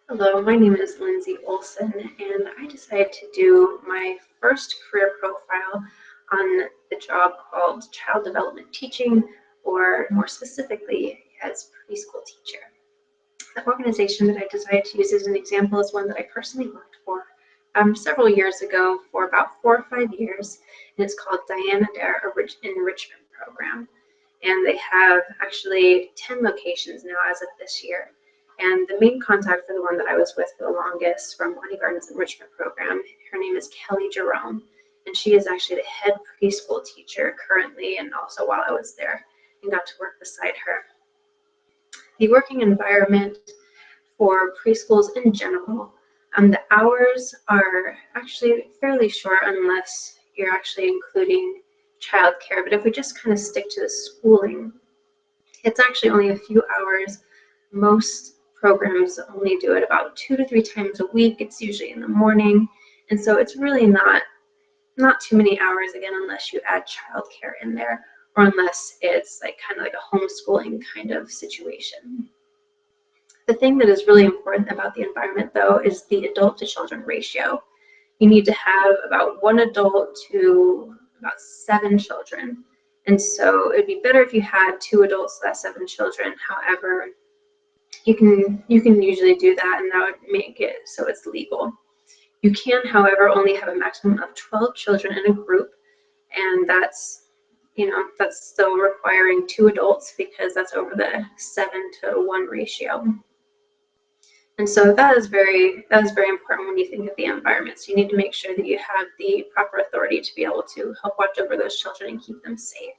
Hello, my name is Lindsay Olson, and I decided to do my first career profile on the job called Child Development Teaching, or more specifically, as preschool teacher. The organization that I decided to use as an example is one that I personally worked for several years ago for about 4 or 5 years, and it's called Diana Dare Enrichment Program. And they have actually 10 locations now as of this year. And the main contact for the one that I was with for the longest from Bonnie Gardens Enrichment Program, her name is Kelly Jerome, and she is actually the head preschool teacher currently, and also while I was there, and got to work beside her. The working environment for preschools in general, the hours are actually fairly short unless you're actually including childcare. But if we just kind of stick to the schooling, it's actually only a few hours. Most programs only do it about 2 to 3 times a week. It's usually in the morning. And so it's really not too many hours, again, unless you add childcare in there, or unless it's like kind of like a homeschooling kind of situation. The thing that is really important about the environment, though, is the adult to children ratio. You need to have about one adult to about 7 children. And so it'd be better if you had 2 adults to that 7 children. However, you can usually do that, and that would make it so it's legal. You can, however, only have a maximum of 12 children in a group, and that's still requiring 2 adults because that's over the 7-to-1 ratio. And so that is very important when you think of the environment. So you need to make sure that you have the proper authority to be able to help watch over those children and keep them safe.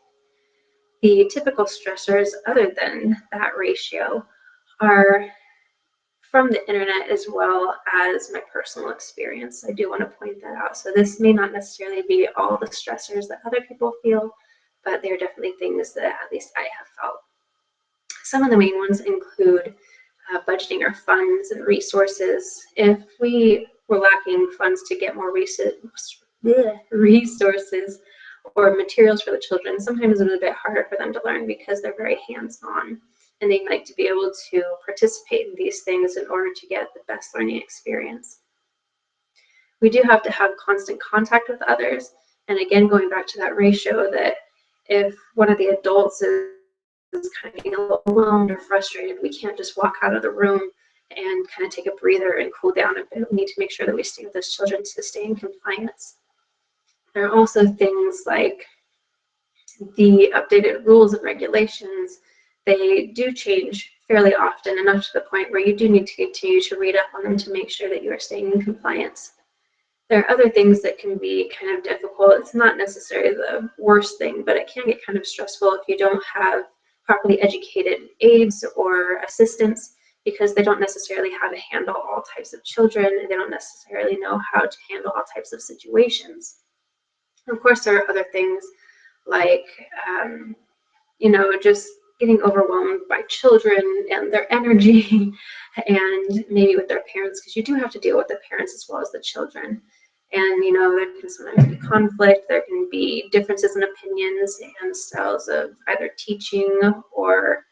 The typical stressors, other than that ratio, are from the internet as well as my personal experience. I do want to point that out. So this may not necessarily be all the stressors that other people feel, but they're definitely things that at least I have felt. Some of the main ones include budgeting our funds and resources. If we were lacking funds to get more resources or materials for the children, sometimes it's a bit harder for them to learn because they're very hands-on and they like to be able to participate in these things in order to get the best learning experience. We do have to have constant contact with others, and again, going back to that ratio, that if one of the adults is kind of getting a little overwhelmed or frustrated, we can't just walk out of the room and kind of take a breather and cool down a bit. We need to make sure that we stay with those children to stay in compliance. There are also things like the updated rules and regulations. They do change fairly often, enough to the point where you do need to continue to read up on them to make sure that you are staying in compliance. There are other things that can be kind of difficult. It's not necessarily the worst thing, but it can get kind of stressful if you don't have properly educated aides or assistants, because they don't necessarily know how to handle all types of children, and they don't necessarily know how to handle all types of situations. Of course, there are other things like, just getting overwhelmed by children and their energy and maybe with their parents, because you do have to deal with the parents as well as the children. And, there can sometimes be conflict, there can be differences in opinions and styles of either teaching or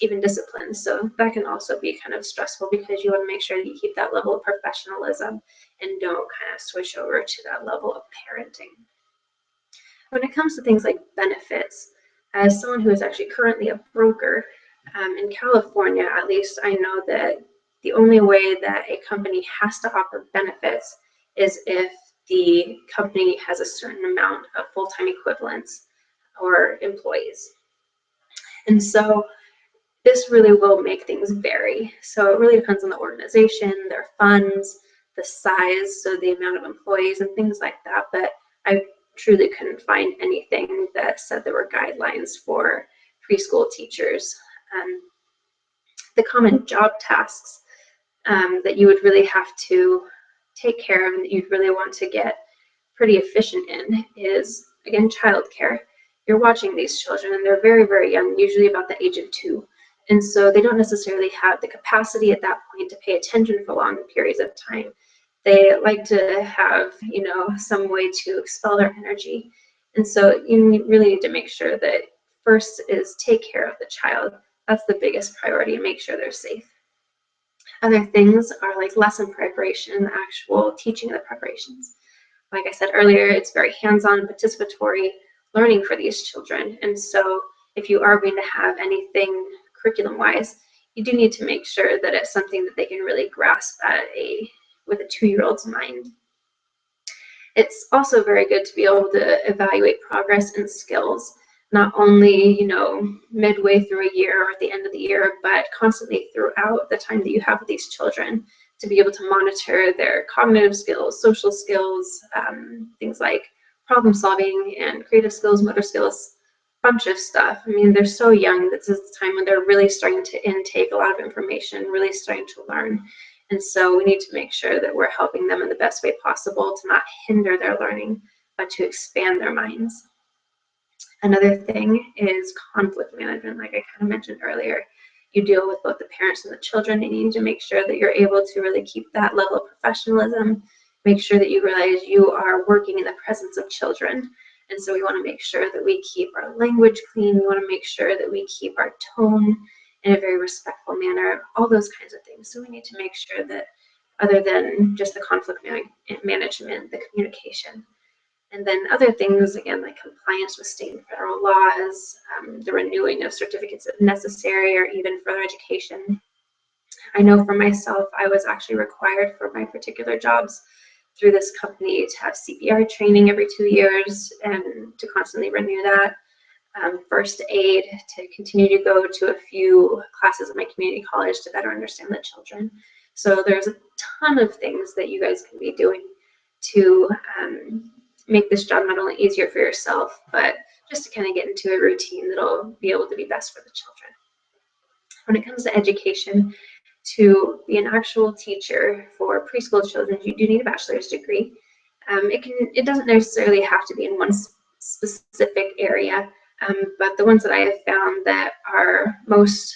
even discipline. So that can also be kind of stressful because you want to make sure that you keep that level of professionalism and don't kind of switch over to that level of parenting. When it comes to things like benefits, as someone who is actually currently a broker in California, at least, I know that the only way that a company has to offer benefits is if the company has a certain amount of full-time equivalents or employees. And so this really will make things vary. So it really depends on the organization, their funds, the size, so the amount of employees and things like that. But I truly couldn't find anything that said there were guidelines for preschool teachers. The common job tasks that you would really have to take care of and that you'd really want to get pretty efficient in is, again, childcare. You're watching these children and they're very, very young, usually about the age of 2. And so they don't necessarily have the capacity at that point to pay attention for long periods of time. They like to have, some way to expel their energy. And so you really need to make sure that first is take care of the child. That's the biggest priority, and make sure they're safe. Other things are like lesson preparation, the actual teaching of the preparations. Like I said earlier, it's very hands-on, participatory learning for these children. And so if you are going to have anything curriculum-wise, you do need to make sure that it's something that they can really grasp with a 2-year-old's mind. It's also very good to be able to evaluate progress and skills, not only, midway through a year or at the end of the year, but constantly throughout the time that you have with these children, to be able to monitor their cognitive skills, social skills, things like problem solving and creative skills, motor skills, bunch of stuff. I mean, they're so young. This is the time when they're really starting to intake a lot of information, really starting to learn. And so we need to make sure that we're helping them in the best way possible to not hinder their learning, but to expand their minds. Another thing is conflict management, like I kind of mentioned earlier. You deal with both the parents and the children, and you need to make sure that you're able to really keep that level of professionalism, make sure that you realize you are working in the presence of children. And so we want to make sure that we keep our language clean. We want to make sure that we keep our tone in a very respectful manner, all those kinds of things. So we need to make sure that other than just the conflict management, the communication, and then other things, again, like compliance with state and federal laws, the renewing of certificates if necessary, or even further education. I know for myself, I was actually required for my particular jobs through this company to have CPR training every 2 years and to constantly renew that. First aid, to continue to go to a few classes at my community college to better understand the children. So there's a ton of things that you guys can be doing to make this job not only easier for yourself, but just to kind of get into a routine that'll be able to be best for the children. When it comes to education, to be an actual teacher for preschool children, you do need a bachelor's degree. It doesn't necessarily have to be in one specific area, but the ones that I have found that are most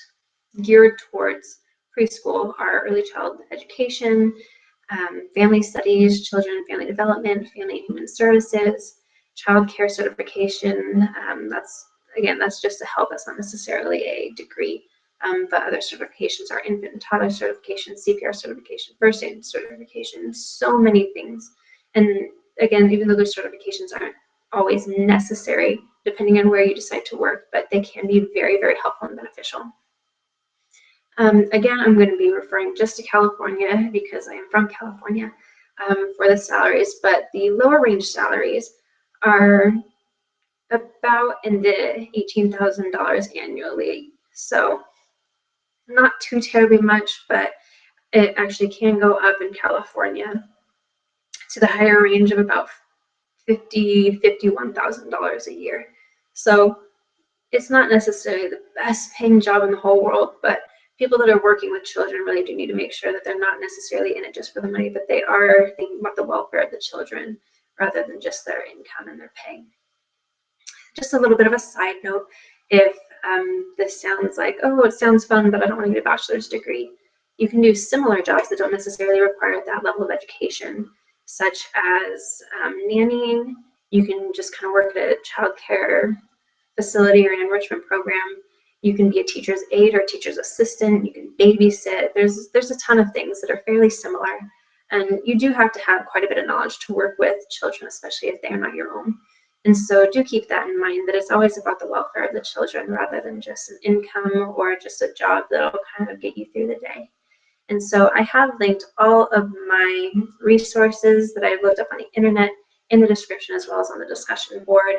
geared towards preschool are early child education, family studies, children and family development, family and human services, child care certification. That's just a help. That's not necessarily a degree. But other certifications are infant and toddler certification, CPR certification, first aid certification, so many things. And again, even though those certifications aren't always necessary, depending on where you decide to work, but they can be very, very helpful and beneficial. Again, I'm going to be referring just to California because I am from California for the salaries, but the lower range salaries are about in the $18,000 annually. So not too terribly much, but it actually can go up in California to the higher range of about $51,000 a year. So it's not necessarily the best paying job in the whole world, but people that are working with children really do need to make sure that they're not necessarily in it just for the money, but they are thinking about the welfare of the children rather than just their income and their pay. Just a little bit of a side note, if this sounds like, oh, it sounds fun, but I don't want to get a bachelor's degree, you can do similar jobs that don't necessarily require that level of education, such as nannying. You can just kind of work at a child care facility or an enrichment program. You can be a teacher's aide or a teacher's assistant. You can babysit. There's a ton of things that are fairly similar. And you do have to have quite a bit of knowledge to work with children, especially if they are not your own. And so do keep that in mind, that it's always about the welfare of the children rather than just an income or just a job that'll kind of get you through the day. And so I have linked all of my resources that I've looked up on the internet in the description as well as on the discussion board.